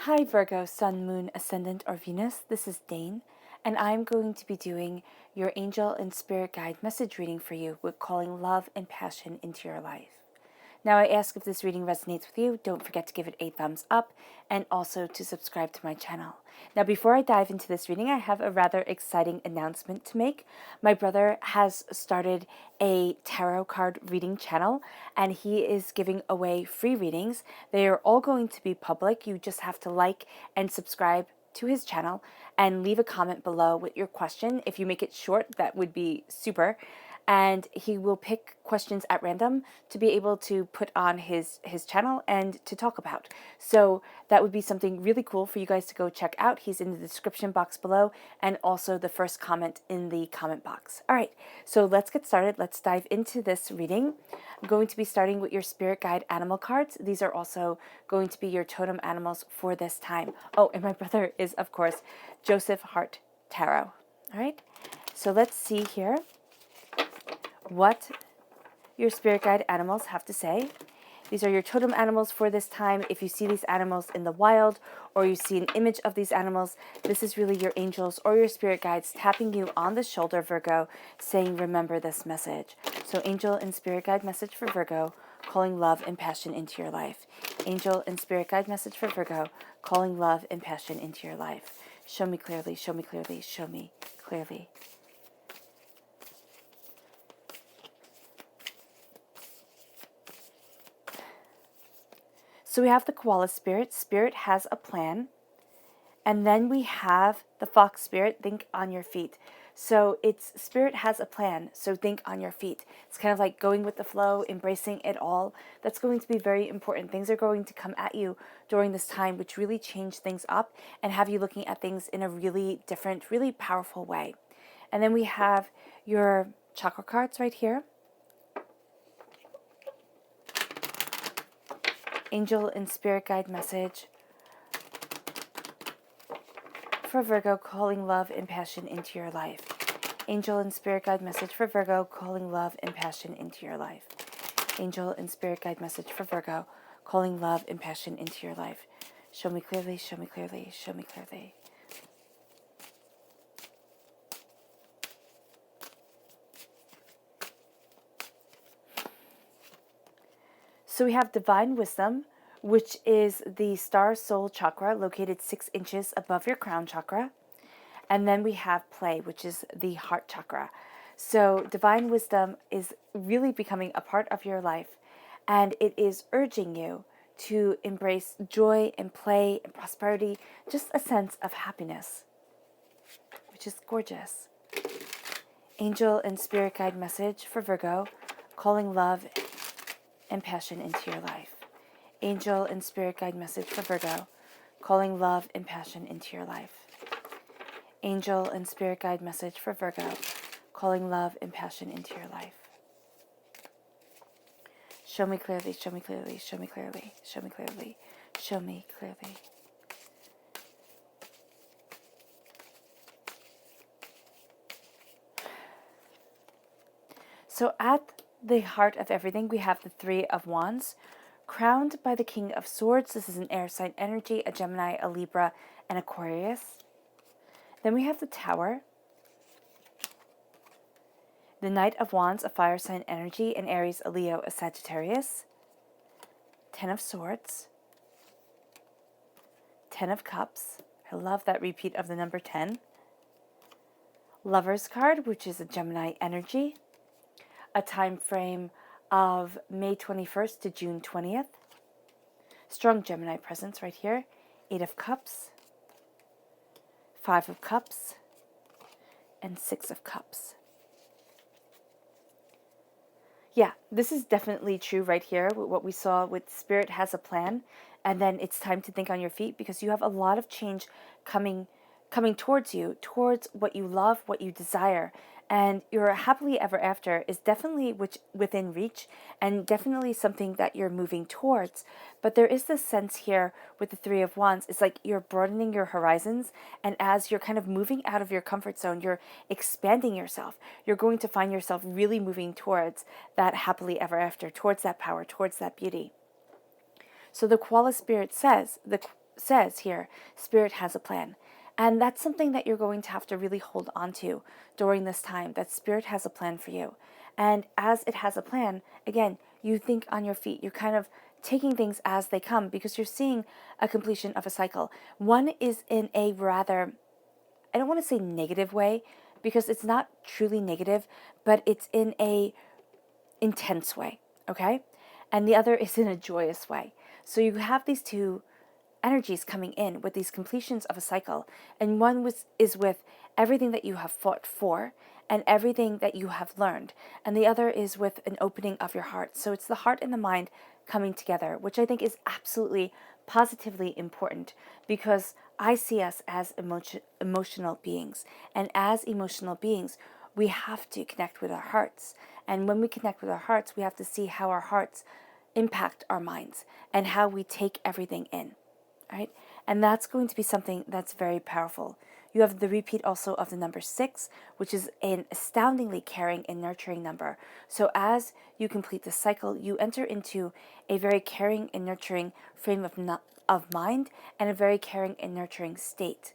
Hi Virgo, Sun, Moon, Ascendant, or Venus. This is Dane, and I'm going to be doing your angel and spirit guide message reading for you with calling love and passion into your life. Now, I ask if this reading resonates with you, don't forget to give it a thumbs up and also to subscribe to my channel. Now, before I dive into this reading, I have a rather exciting announcement to make. My brother has started a tarot card reading channel, and he is giving away free readings. They are all going to be public. You just have to like and subscribe to his channel and leave a comment below with your question. If you make it short, that would be super. And he will pick questions at random to be able to put on his channel and to talk about. So that would be something really cool for you guys to go check out. He's in the description box below and also the first comment in the comment box. All right, so let's get started. Let's dive into this reading. I'm going to be starting with your spirit guide animal cards. These are also going to be your totem animals for this time. Oh, and my brother is, of course, Joseph Hart Tarot. All right, so let's see here what your spirit guide animals have to say. These are your totem animals for this time. If you see these animals in the wild or you see an image of these animals, this is really your angels or your spirit guides tapping you on the shoulder, Virgo, saying, remember this message. So angel and spirit guide message for Virgo, calling love and passion into your life. Angel and spirit guide message for Virgo, calling love and passion into your life. Show me clearly, show me clearly, show me clearly. So we have the koala spirit. Spirit has a plan. And then we have the fox spirit. Think on your feet. So it's spirit has a plan. So think on your feet. It's kind of like going with the flow, embracing it all. That's going to be very important. Things are going to come at you during this time, which really change things up and have you looking at things in a really different, really powerful way. And then we have your chakra cards right here. Angel and spirit guide message for Virgo, calling love and passion into your life. Angel and spirit guide message for Virgo, calling love and passion into your life. Angel and spirit guide message for Virgo, calling love and passion into your life. Show me clearly, show me clearly, show me clearly. So we have divine wisdom, which is the star soul chakra located 6 inches above your crown chakra. And then we have play, which is the heart chakra. So divine wisdom is really becoming a part of your life, and it is urging you to embrace joy and play and prosperity, just a sense of happiness, which is gorgeous. Angel and spirit guide message for Virgo, calling love and passion into your life. Angel and spirit guide message for Virgo, calling love and passion into your life. Angel and spirit guide message for Virgo, calling love and passion into your life. Show me clearly, show me clearly, show me clearly, show me clearly, show me clearly. So at the heart of everything, we have the 3 of Wands, crowned by the King of Swords. This is an air sign energy, a Gemini, a Libra, and Aquarius. Then we have the Tower, the Knight of Wands, a fire sign energy, an Aries, a Leo, a Sagittarius. 10 of Swords, 10 of Cups. I love that repeat of the number 10. Lover's card, which is a Gemini energy, a time frame of May 21st to June 20th. Strong Gemini presence right here. 8 of Cups, 5 of Cups, and 6 of Cups. Yeah, this is definitely true right here. What we saw with Spirit has a plan, and then it's time to think on your feet because you have a lot of change coming towards you, towards what you love, what you desire. And your happily ever after is definitely within reach and definitely something that you're moving towards. But there is this sense here with the 3 of Wands. It's like you're broadening your horizons. And as you're kind of moving out of your comfort zone, you're expanding yourself. You're going to find yourself really moving towards that happily ever after, towards that power, towards that beauty. So the koala spirit says, the says here, Spirit has a plan. And that's something that you're going to have to really hold on to during this time, that Spirit has a plan for you. And as it has a plan, again, you think on your feet. You're kind of taking things as they come because you're seeing a completion of a cycle. One is in a rather, I don't want to say negative way because it's not truly negative, but it's in a intense way, okay? And the other is in a joyous way. So you have these two energies coming in with these completions of a cycle, and one is with everything that you have fought for and everything that you have learned, and the other is with an opening of your heart. So it's the heart and the mind coming together, which I think is absolutely positively important because I see us as emotional beings, and as emotional beings we have to connect with our hearts. And when we connect with our hearts, we have to see how our hearts impact our minds and how we take everything in. Right? And that's going to be something that's very powerful. You have the repeat also of the number 6, which is an astoundingly caring and nurturing number. So as you complete the cycle, you enter into a very caring and nurturing frame of mind and a very caring and nurturing state.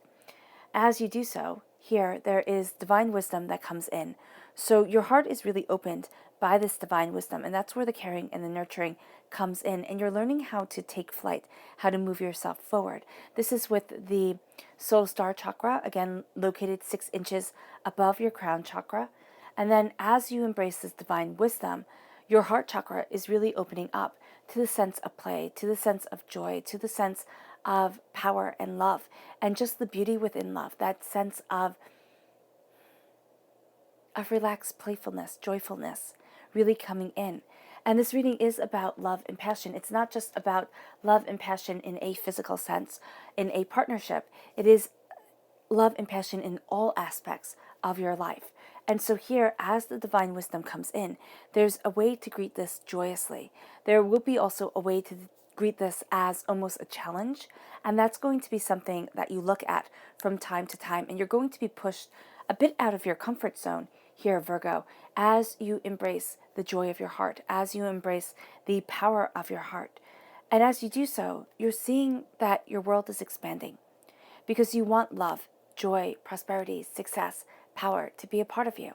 As you do so, here there is divine wisdom that comes in. So your heart is really opened by this divine wisdom, and that's where the caring and the nurturing comes in, and you're learning how to take flight, how to move yourself forward. This is with the soul star chakra, again located 6 inches above your crown chakra. And then as you embrace this divine wisdom, your heart chakra is really opening up to the sense of play, to the sense of joy, to the sense of power and love, and just the beauty within love, that sense of relaxed playfulness, joyfulness, really coming in. And this reading is about love and passion. It's not just about love and passion in a physical sense, in a partnership. It is love and passion in all aspects of your life. And so here, as the divine wisdom comes in, there's a way to greet this joyously. There will be also a way to greet this as almost a challenge. And that's going to be something that you look at from time to time. And you're going to be pushed a bit out of your comfort zone here, Virgo, as you embrace the joy of your heart, as you embrace the power of your heart. And as you do so, you're seeing that your world is expanding because you want love, joy, prosperity, success, power to be a part of you.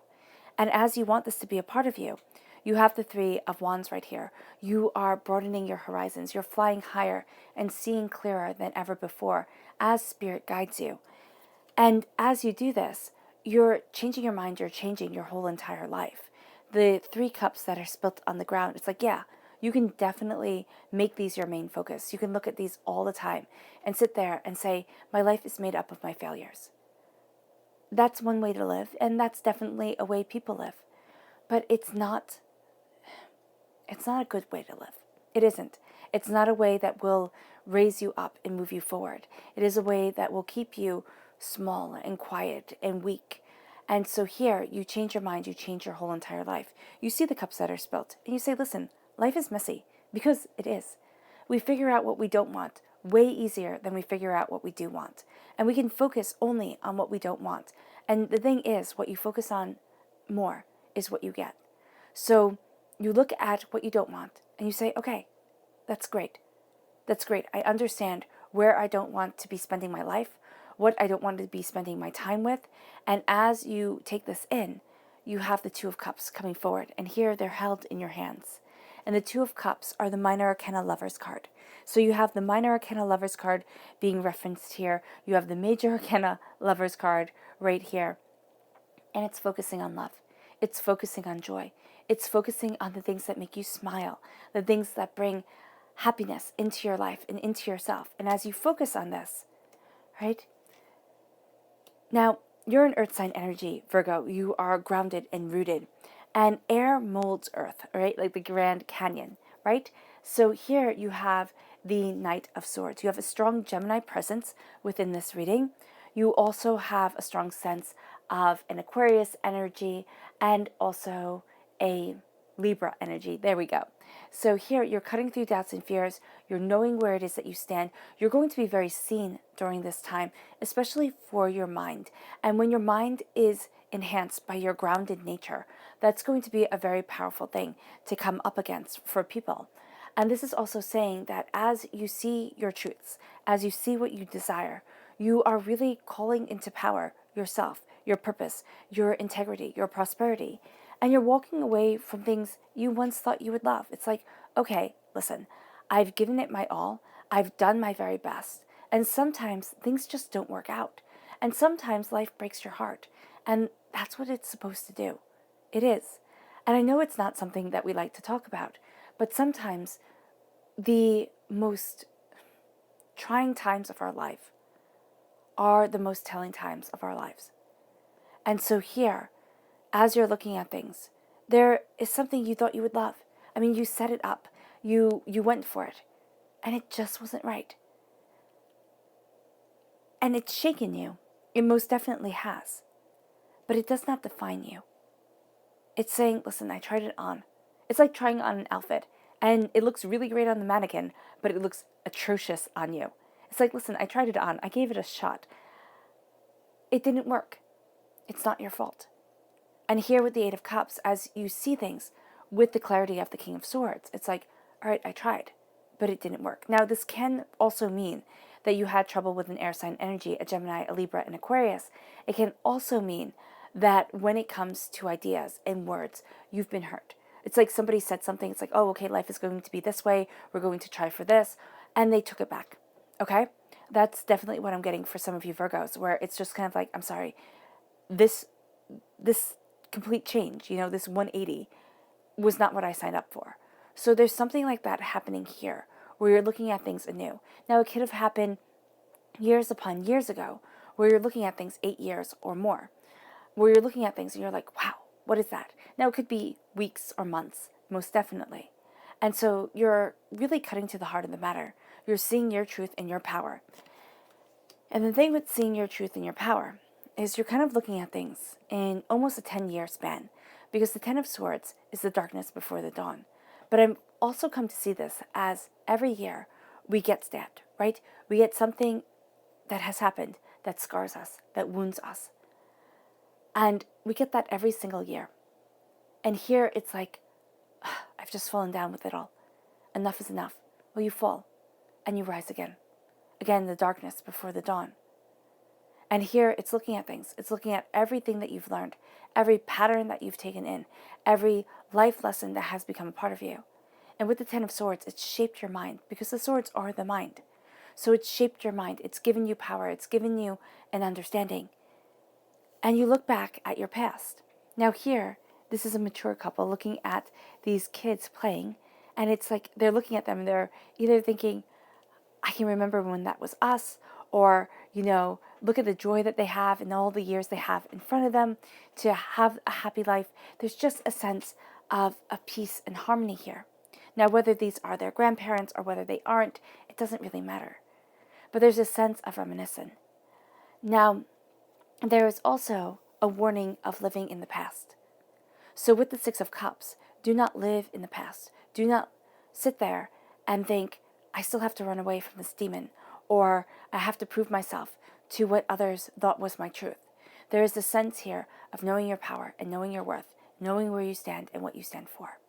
And as you want this to be a part of you, you have the 3 of Wands right here. You are broadening your horizons. You're flying higher and seeing clearer than ever before as Spirit guides you. And as you do this, you're changing your mind, you're changing your whole entire life. The 3 cups that are spilt on the ground, it's like, yeah, you can definitely make these your main focus. You can look at these all the time and sit there and say, my life is made up of my failures. That's one way to live, and that's definitely a way people live. But it's not a good way to live. It isn't. It's not a way that will raise you up and move you forward. It is a way that will keep you small and quiet and weak. And so here, you change your mind, you change your whole entire life. You see the cups that are spilt, and you say, listen, life is messy, because it is. We figure out what we don't want way easier than we figure out what we do want. And we can focus only on what we don't want. And the thing is, what you focus on more is what you get. So you look at what you don't want, and you say, okay, that's great. That's great. I understand where I don't want to be spending my life, what I don't want to be spending my time with. And as you take this in, you have the 2 of Cups coming forward. And here they're held in your hands. And the 2 of Cups are the Minor Arcana Lovers card. So you have the Minor Arcana Lovers card being referenced here. You have the Major Arcana Lovers card right here. And it's focusing on love. It's focusing on joy. It's focusing on the things that make you smile, the things that bring happiness into your life and into yourself. And as you focus on this, right? Now, you're an earth sign energy, Virgo. You are grounded and rooted. And air molds earth, right? Like the Grand Canyon, right? So here you have the Knight of Swords. You have a strong Gemini presence within this reading. You also have a strong sense of an Aquarius energy and also a Libra energy. There we go. So here you're cutting through doubts and fears. You're knowing where it is that you stand. You're going to be very seen during this time, especially for your mind. And when your mind is enhanced by your grounded nature, that's going to be a very powerful thing to come up against for people. And this is also saying that as you see your truths, as you see what you desire, you are really calling into power yourself, your purpose, your integrity, your prosperity. And you're walking away from things you once thought you would love. It's like, okay, listen, I've given it my all. I've done my very best. And sometimes things just don't work out. And sometimes life breaks your heart. And that's what it's supposed to do. It is. And I know it's not something that we like to talk about, but sometimes the most trying times of our life are the most telling times of our lives. And so here, as you're looking at things, there is something you thought you would love. I mean, you set it up, you went for it, and it just wasn't right. And it's shaken you. It most definitely has. But it does not define you. It's saying, listen, I tried it on. It's like trying on an outfit, and it looks really great on the mannequin, but it looks atrocious on you. It's like, listen, I tried it on. I gave it a shot. It didn't work. It's not your fault. And here with the Eight of Cups, as you see things with the clarity of the King of Swords, it's like, all right, I tried, but it didn't work. Now, this can also mean that you had trouble with an air sign energy, a Gemini, a Libra, an Aquarius. It can also mean that when it comes to ideas and words, you've been hurt. It's like somebody said something, it's like, oh, okay, life is going to be this way, we're going to try for this, and they took it back, okay? That's definitely what I'm getting for some of you Virgos, where it's just kind of like, I'm sorry, this complete change, this 180 was not what I signed up for. So there's something like that happening here, where you're looking at things anew. Now, it could have happened years upon years ago, where you're looking at things 8 years or more, where you're looking at things and you're like, wow, what is that? Now, it could be weeks or months, most definitely. And so you're really cutting to the heart of the matter. You're seeing your truth and your power. And the thing with seeing your truth and your power is you're kind of looking at things in almost a 10-year span, because the Ten of Swords is the darkness before the dawn. But I've also come to see this as every year we get stabbed, right? We get something that has happened that scars us, that wounds us. And we get that every single year. And here it's like, I've just fallen down with it all. Enough is enough. Well, you fall and you rise again. Again, the darkness before the dawn. And here it's looking at things. It's looking at everything that you've learned, every pattern that you've taken in, every life lesson that has become a part of you. And with the Ten of Swords, it's shaped your mind, because the swords are the mind. So it's shaped your mind. It's given you power. It's given you an understanding. And you look back at your past. Now here, this is a mature couple looking at these kids playing, and it's like they're looking at them and they're either thinking, I can remember when that was us, or, look at the joy that they have and all the years they have in front of them to have a happy life. There's just a sense of peace and harmony here. Now, whether these are their grandparents or whether they aren't, it doesn't really matter. But there's a sense of reminiscence. Now, there is also a warning of living in the past. So with the Six of Cups, do not live in the past. Do not sit there and think, I still have to run away from this demon, or I have to prove myself to what others thought was my truth. There is a sense here of knowing your power and knowing your worth, knowing where you stand and what you stand for.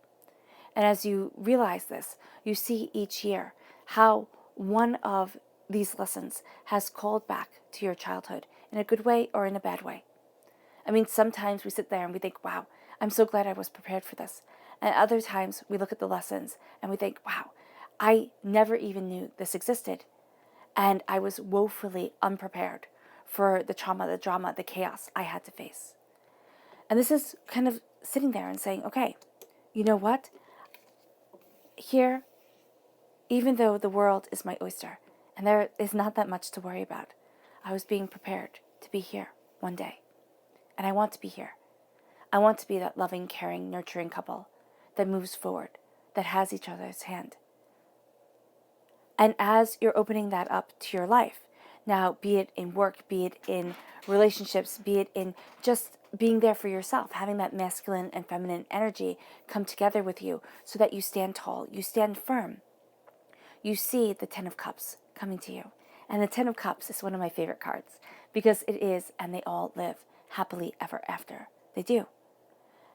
And as you realize this, you see each year how one of these lessons has called back to your childhood in a good way or in a bad way. I mean, sometimes we sit there and we think, wow, I'm so glad I was prepared for this. And other times we look at the lessons and we think, wow, I never even knew this existed. And I was woefully unprepared for the trauma, the drama, the chaos I had to face. And this is kind of sitting there and saying, okay, you know what? Here, even though the world is my oyster, and there is not that much to worry about, I was being prepared to be here one day. And I want to be here. I want to be that loving, caring, nurturing couple that moves forward, that has each other's hand. And as you're opening that up to your life, now be it in work, be it in relationships, be it in just being there for yourself, having that masculine and feminine energy come together with you so that you stand tall, you stand firm. You see the Ten of Cups coming to you. And the Ten of Cups is one of my favorite cards because it is, and they all live happily ever after. They do.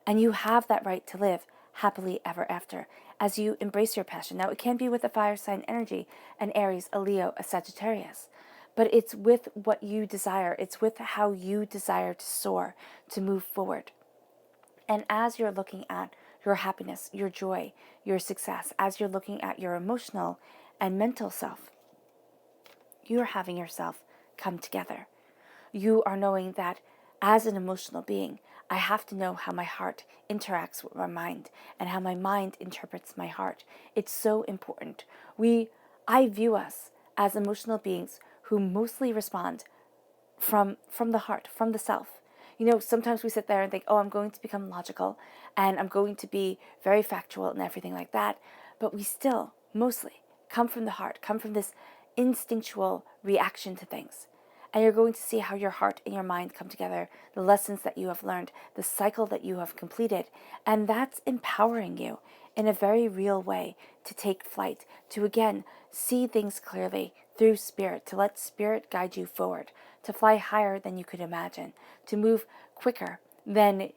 And you have that right to live happily ever after as you embrace your passion. Now, it can be with a fire sign energy, an Aries, a Leo, a Sagittarius, but it's with what you desire. It's with how you desire to soar, to move forward. And as you're looking at your happiness, your joy, your success, as you're looking at your emotional and mental self, you're having yourself come together. You are knowing that as an emotional being, I have to know how my heart interacts with my mind and how my mind interprets my heart. It's so important. I view us as emotional beings who mostly respond from the heart, from the self. You know, sometimes we sit there and think, oh, I'm going to become logical and I'm going to be very factual and everything like that. But we still mostly come from the heart, come from this instinctual reaction to things. And you're going to see how your heart and your mind come together, the lessons that you have learned, the cycle that you have completed. And that's empowering you in a very real way to take flight, to again see things clearly through spirit, to let spirit guide you forward, to fly higher than you could imagine, to move quicker than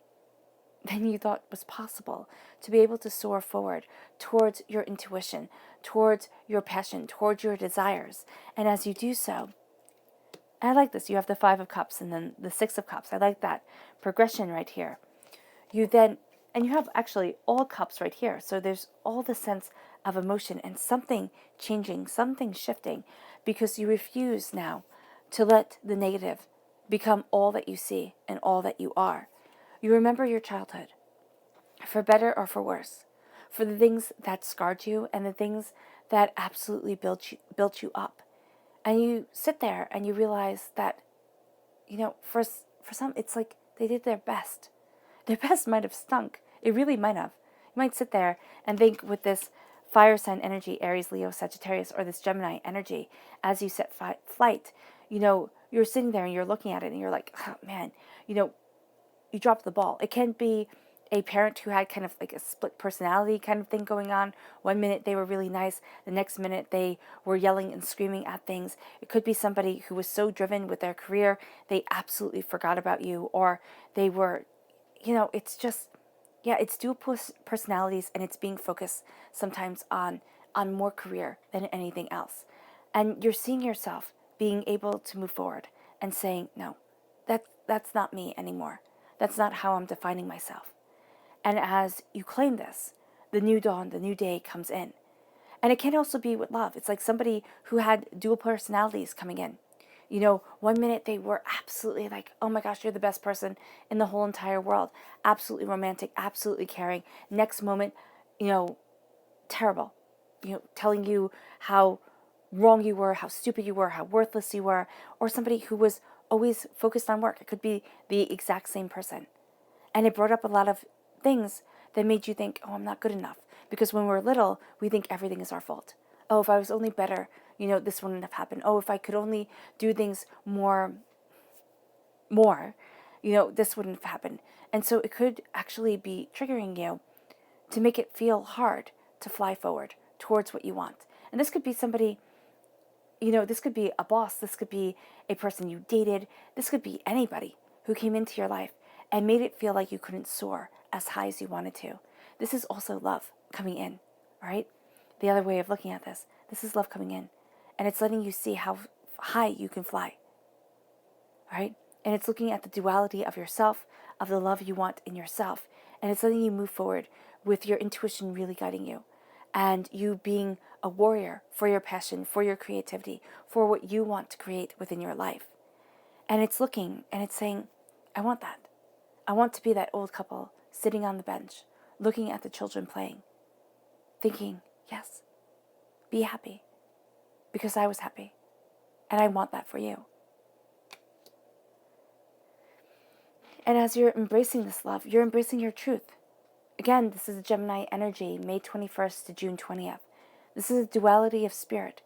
you thought was possible, to be able to soar forward towards your intuition, towards your passion, towards your desires. And as you do so, I like this. You have the Five of Cups and then the Six of Cups. I like that progression right here. You have actually all cups right here. So there's all the sense of emotion and something changing, something shifting, because you refuse now to let the negative become all that you see and all that you are. You remember your childhood, for better or for worse, for the things that scarred you and the things that absolutely built you up. And you sit there and you realize that, for some, it's like they did their best. Their best might have stunk. It really might have. You might sit there and think with this fire sign energy, Aries, Leo, Sagittarius, or this Gemini energy, as you set flight, you're sitting there and you're looking at it and you're like, oh, man, you dropped the ball. It can be a parent who had kind of like a split personality kind of thing going on. One minute they were really nice, the next minute they were yelling and screaming at things. It could be somebody who was so driven with their career they absolutely forgot about you, or they were, it's just, it's dual personalities, and it's being focused sometimes on more career than anything else. And you're seeing yourself being able to move forward and saying, no, that's not me anymore. That's not how I'm defining myself. And as you claim this, the new dawn, the new day comes in. And it can also be with love. It's like somebody who had dual personalities coming in. One minute they were absolutely like, oh my gosh, you're the best person in the whole entire world. Absolutely romantic, absolutely caring. Next moment, terrible. Telling you how wrong you were, how stupid you were, how worthless you were. Or somebody who was always focused on work. It could be the exact same person. And it brought up a lot of things that made you think, oh, I'm not good enough. Because when we're little, we think everything is our fault. Oh, if I was only better, this wouldn't have happened. Oh, if I could only do things more, this wouldn't have happened. And so it could actually be triggering you to make it feel hard to fly forward towards what you want. And this could be somebody, this could be a boss. This could be a person you dated. This could be anybody who came into your life and made it feel like you couldn't soar as high as you wanted to. This is also love coming in, right? The other way of looking at this is love coming in. And it's letting you see how high you can fly, right? And it's looking at the duality of yourself, of the love you want in yourself. And it's letting you move forward with your intuition really guiding you. And you being a warrior for your passion, for your creativity, for what you want to create within your life. And it's looking and it's saying, I want that. I want to be that old couple sitting on the bench, looking at the children playing, thinking, yes, be happy, because I was happy, and I want that for you. And as you're embracing this love, you're embracing your truth. Again, this is a Gemini energy, May 21st to June 20th. This is a duality of spirit.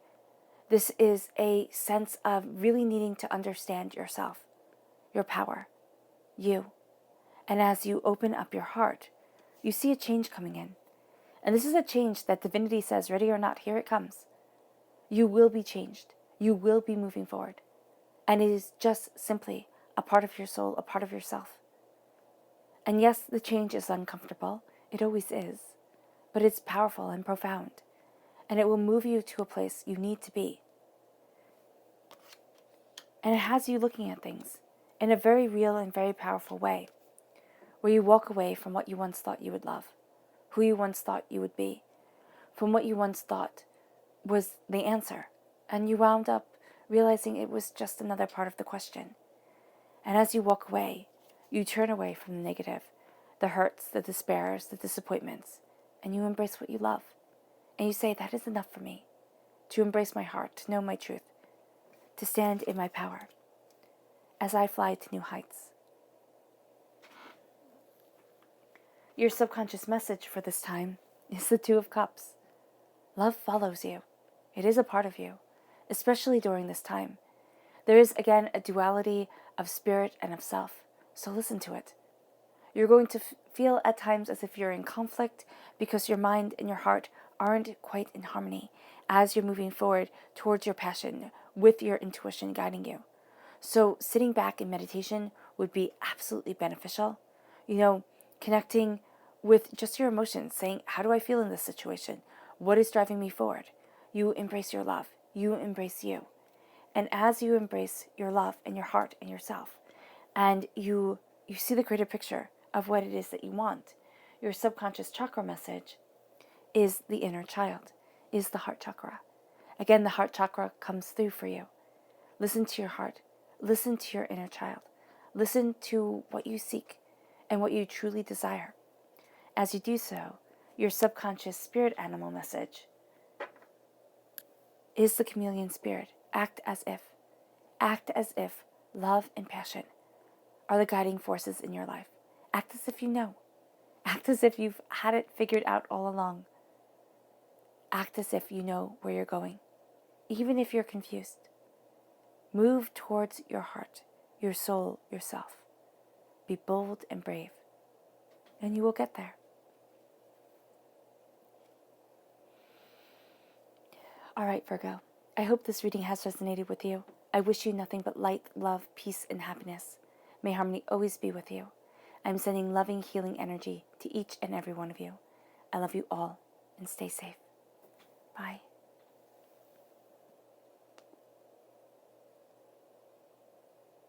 This is a sense of really needing to understand yourself, your power, you. And as you open up your heart, you see a change coming in. And this is a change that divinity says, ready or not, here it comes. You will be changed. You will be moving forward. And it is just simply a part of your soul, a part of yourself. And yes, the change is uncomfortable. It always is. But it's powerful and profound. And it will move you to a place you need to be. And it has you looking at things in a very real and very powerful way, where you walk away from what you once thought you would love, who you once thought you would be, from what you once thought was the answer, and you wound up realizing it was just another part of the question. And as you walk away, you turn away from the negative, the hurts, the despairs, the disappointments, and you embrace what you love. And you say, that is enough for me, to embrace my heart, to know my truth, to stand in my power, as I fly to new heights. Your subconscious message for this time is the Two of Cups. Love follows you. It is a part of you, especially during this time. There is, again, a duality of spirit and of self, so listen to it. You're going to feel at times as if you're in conflict because your mind and your heart aren't quite in harmony as you're moving forward towards your passion with your intuition guiding you. So sitting back in meditation would be absolutely beneficial. Connecting with just your emotions, saying, how do I feel in this situation? What is driving me forward? You embrace your love. You embrace you. And as you embrace your love and your heart and yourself, and you see the greater picture of what it is that you want, your subconscious chakra message is the inner child, is the heart chakra. Again, the heart chakra comes through for you. Listen to your heart. Listen to your inner child. Listen to what you seek and what you truly desire. As you do so, your subconscious spirit animal message is the chameleon spirit. Act as if. Act as if love and passion are the guiding forces in your life. Act as if you know. Act as if you've had it figured out all along. Act as if you know where you're going, even if you're confused. Move towards your heart, your soul, yourself. Be bold and brave, and you will get there. All right, Virgo. I hope this reading has resonated with you. I wish you nothing but light, love, peace, and happiness. May harmony always be with you. I'm sending loving, healing energy to each and every one of you. I love you all, and stay safe. Bye.